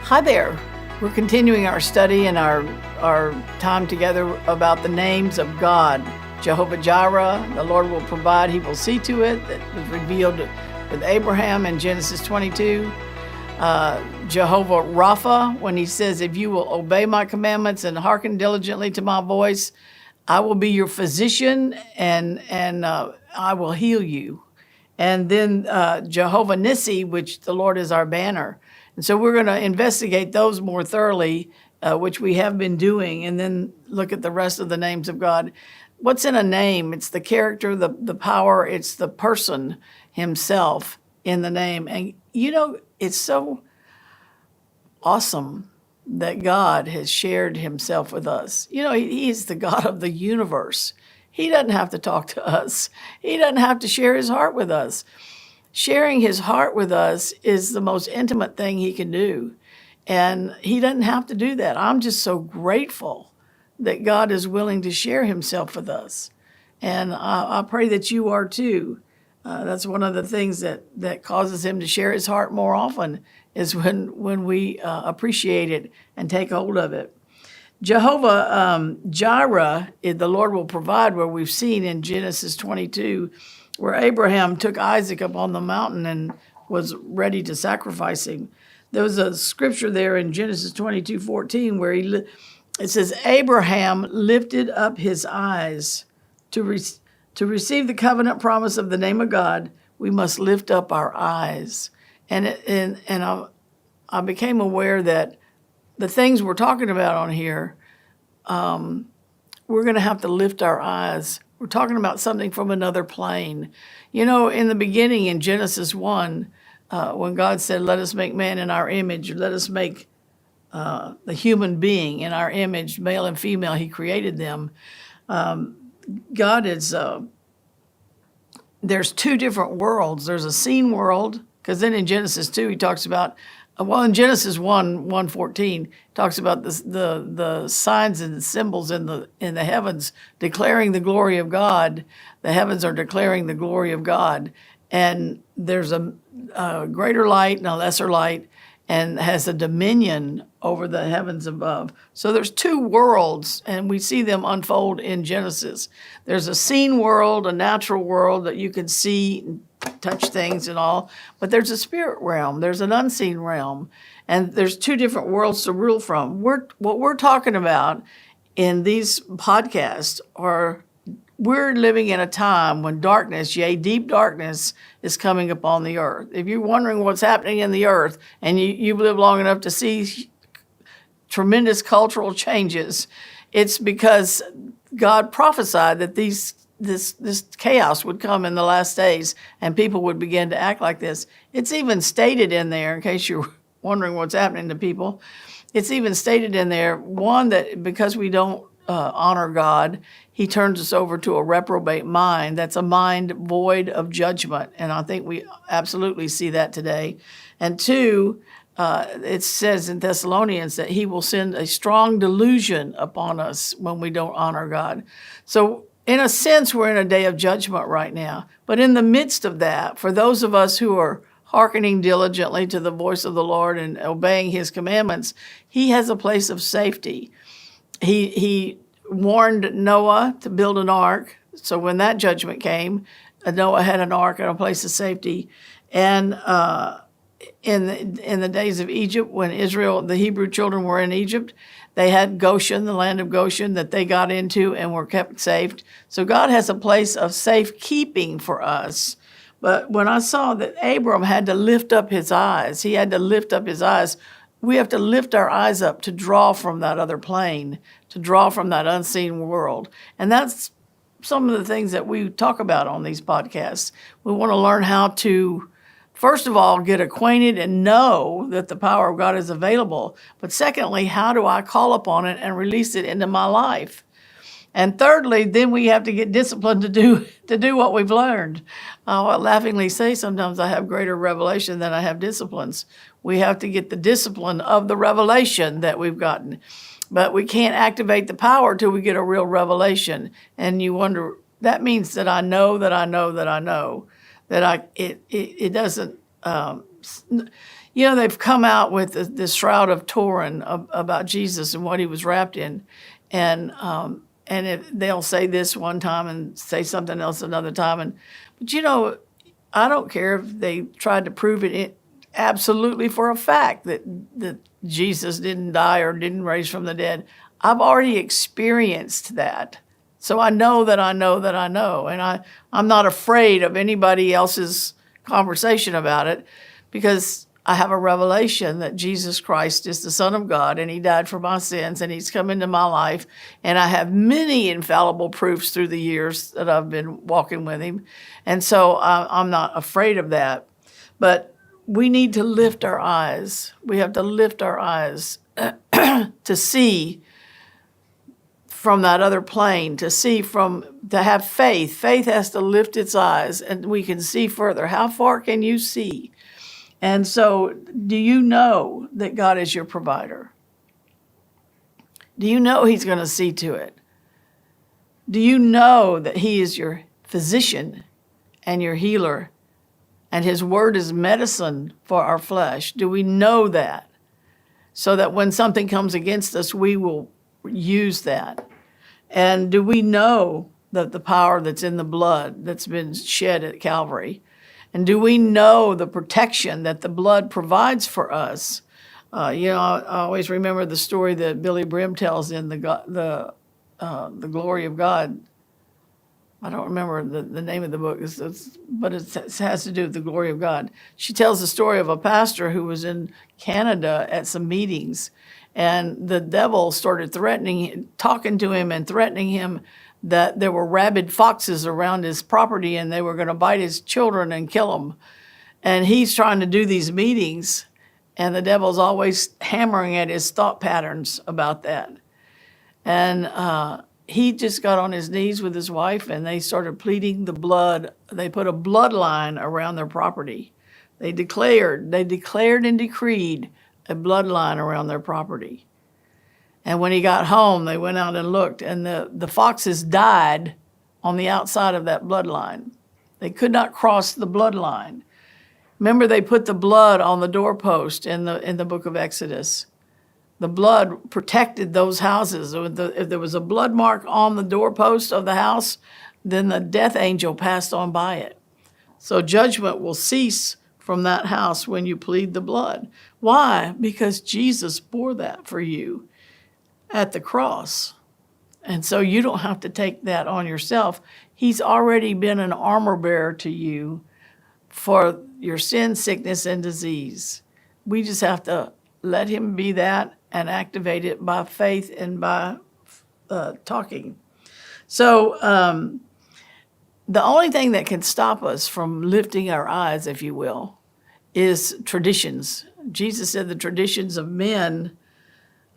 Hi there. We're continuing our study and our time together about the names of God. Jehovah Jireh, the Lord will provide, he will see to it. That was revealed with Abraham in Genesis 22. Jehovah Rapha, when he says, if you will obey my commandments and hearken diligently to my voice, I will be your physician and I will heal you. And then Jehovah Nissi, which the Lord is our banner. And so we're going to investigate those more thoroughly, which we have been doing, and then look at the rest of the names of God. What's in a name? It's the character, the power, it's the person himself in the name. And you know, it's so awesome that God has shared himself with us. You know, he is the God of the universe. He doesn't have to talk to us. He doesn't have to share his heart with us. Sharing his heart with us is the most intimate thing he can do. And he doesn't have to do that. I'm just so grateful that God is willing to share himself with us. And I pray that you are too. That's one of the things that causes him to share his heart more often is when we appreciate it and take hold of it. Jehovah Jireh, the Lord will provide, where we've seen in Genesis 22, where Abraham took Isaac up on the mountain and was ready to sacrifice him. There was a scripture there in Genesis 22:14 where it says, Abraham lifted up his eyes to receive the covenant promise of the name of God. We must lift up our eyes. And I became aware that the things we're talking about on here, we're going to have to lift our eyes. We're talking about something from another plane. You know, in the beginning in Genesis 1, when God said, let us make man in our image, let us make the human being in our image, male and female, he created them. God is, there's two different worlds. There's a seen world, because then in Genesis 2, he talks about, in Genesis 1:14 talks about the signs and the symbols in the heavens declaring the glory of God. The heavens are declaring the glory of God. And there's a greater light and a lesser light, and has a dominion over the heavens above. So there's two worlds, and we see them unfold in Genesis. There's a seen world, a natural world that you can see and touch things and all, but there's a spirit realm, there's an unseen realm, and there's two different worlds to rule from. What we're talking about in these podcasts are, we're living in a time when darkness, yea, deep darkness, is coming upon the earth. If you're wondering what's happening in the earth, and you've lived long enough to see tremendous cultural changes, it's because God prophesied that this chaos would come in the last days, and people would begin to act like this. It's even stated in there, in case you're wondering what's happening to people, it's even stated in there, one, that because we don't honor God, he turns us over to a reprobate mind. That's a mind void of judgment. And I think we absolutely see that today. And two, it says in Thessalonians that he will send a strong delusion upon us when we don't honor God. So in a sense, we're in a day of judgment right now. But in the midst of that, for those of us who are hearkening diligently to the voice of the Lord and obeying his commandments, he has a place of safety. He warned Noah to build an ark. So when that judgment came, Noah had an ark and a place of safety. And in the days of Egypt, when Israel, the Hebrew children were in Egypt, they had Goshen, the land of Goshen, that they got into and were kept safe. So God has a place of safekeeping for us. But when I saw that Abram had to lift up his eyes, he had to lift up his eyes. We have to lift our eyes up to draw from that other plane, to draw from that unseen world. And that's some of the things that we talk about on these podcasts. We want to learn how to, first of all, get acquainted and know that the power of God is available. But secondly, how do I call upon it and release it into my life? And thirdly, then we have to get disciplined to do what we've learned. I laughingly say sometimes I have greater revelation than I have disciplines. We have to get the discipline of the revelation that we've gotten. But we can't activate the power till we get a real revelation. And you wonder, that means that I know that I know that I know. That it doesn't, they've come out with this Shroud of Turin about Jesus and what he was wrapped in. And they'll say this one time and say something else another time. But I don't care if they tried to prove it absolutely for a fact that Jesus didn't die or didn't raise from the dead. I've already experienced that. So I know that I know that I know. And I'm not afraid of anybody else's conversation about it, because I have a revelation that Jesus Christ is the Son of God, and he died for my sins, and he's come into my life. And I have many infallible proofs through the years that I've been walking with him. And so I'm not afraid of that. But we need to lift our eyes. We have to lift our eyes to see from that other plane, to have faith. Faith has to lift its eyes, and we can see further. How far can you see? And so, do you know that God is your provider? Do you know he's going to see to it? Do you know that he is your physician and your healer, and his word is medicine for our flesh? Do we know that? So that when something comes against us, we will use that. And do we know that the power that's in the blood that's been shed at Calvary? And do we know the protection that the blood provides for us? I always remember the story that Billy Brim tells in the Glory of God. I don't remember the name of the book, but it has to do with the glory of God. She tells the story of a pastor who was in Canada at some meetings, and the devil started talking to him and threatening him that there were rabid foxes around his property and they were going to bite his children and kill them. And he's trying to do these meetings, and the devil's always hammering at his thought patterns about that. And he just got on his knees with his wife, and they started pleading the blood. They put a bloodline around their property. They declared and decreed a bloodline around their property. And when he got home, they went out and looked, and the foxes died on the outside of that bloodline. They could not cross the bloodline. Remember, they put the blood on the doorpost in the book of Exodus. The blood protected those houses. If there was a blood mark on the doorpost of the house, then the death angel passed on by it. So judgment will cease from that house when you plead the blood. Why? Because Jesus bore that for you at the cross. And so you don't have to take that on yourself. He's already been an armor bearer to you for your sin, sickness, and disease. We just have to let him be that and activate it by faith and by talking. So the only thing that can stop us from lifting our eyes, if you will, is traditions. Jesus said the traditions of men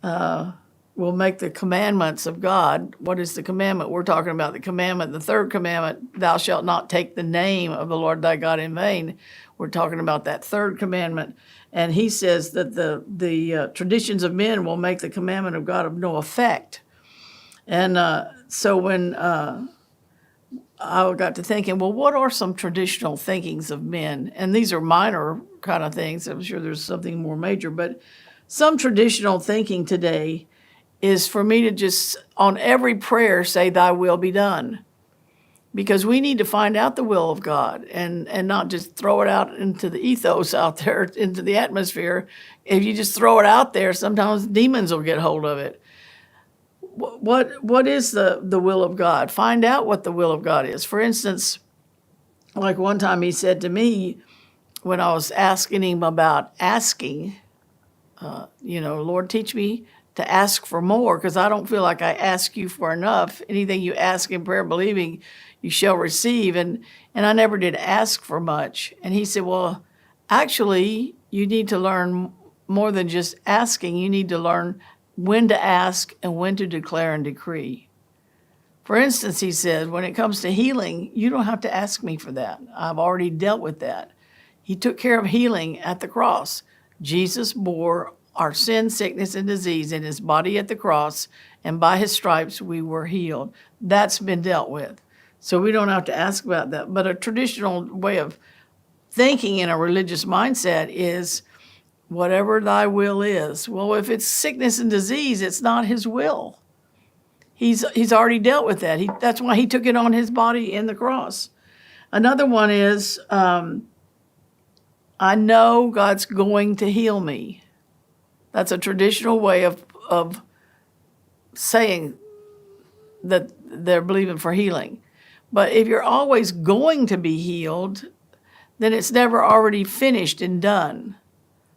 will make the commandments of God. What is the commandment? We're talking about the commandment, the third commandment, thou shalt not take the name of the Lord thy God in vain. We're talking about that third commandment. And he says that the traditions of men will make the commandment of God of no effect. And so when I got to thinking, well, what are some traditional thinkings of men? And these are minor kind of things. I'm sure there's something more major, but some traditional thinking today is for me to just, on every prayer, say, thy will be done. Because we need to find out the will of God and not just throw it out into the ethos out there, into the atmosphere. If you just throw it out there, sometimes demons will get hold of it. What is the will of God? Find out what the will of God is. For instance, like one time he said to me, when I was asking him about asking, Lord, teach me to ask for more, because I don't feel like I ask you for enough. Anything you ask in prayer, believing, you shall receive. And I never did ask for much. And he said, well, actually, you need to learn more than just asking. You need to learn when to ask and when to declare and decree. For instance, he said, when it comes to healing, you don't have to ask me for that. I've already dealt with that. He took care of healing at the cross. Jesus bore our sin, sickness, and disease in his body at the cross, and by his stripes we were healed. That's been dealt with. So we don't have to ask about that. But a traditional way of thinking in a religious mindset is whatever thy will is. Well, if it's sickness and disease, it's not his will. He's already dealt with that. That's why he took it on his body in the cross. Another one is, I know God's going to heal me. That's a traditional way of saying that they're believing for healing. But if you're always going to be healed, then it's never already finished and done.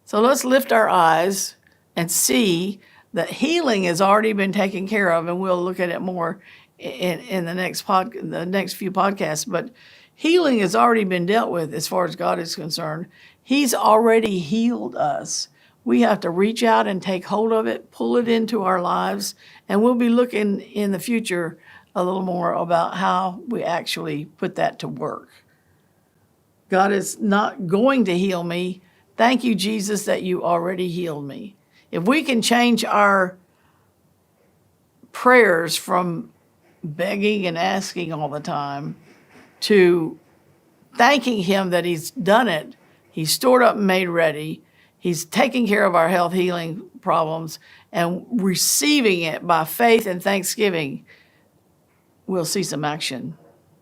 So let's lift our eyes and see that healing has already been taken care of, and we'll look at it more in the next few podcasts. But healing has already been dealt with as far as God is concerned. He's already healed us. We have to reach out and take hold of it, pull it into our lives, and we'll be looking in the future a little more about how we actually put that to work. God is not going to heal me. Thank you, Jesus, that you already healed me. If we can change our prayers from begging and asking all the time to thanking him that he's done it, he's stored up and made ready, he's taking care of our health healing problems, and receiving it by faith and thanksgiving, we'll see some action.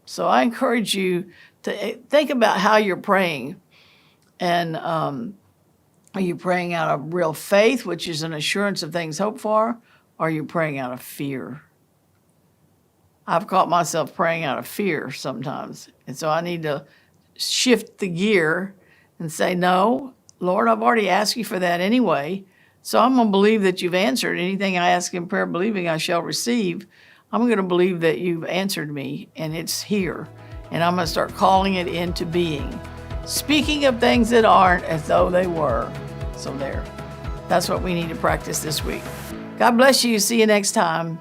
So I encourage you to think about how you're praying. And are you praying out of real faith, which is an assurance of things hoped for? Or are you praying out of fear? I've caught myself praying out of fear sometimes. And so I need to shift the gear and say, no, Lord, I've already asked you for that anyway. So I'm going to believe that you've answered. Anything I ask in prayer, believing I shall receive. I'm going to believe that you've answered me and it's here. And I'm going to start calling it into being. Speaking of things that aren't as though they were. So there. That's what we need to practice this week. God bless you. See you next time.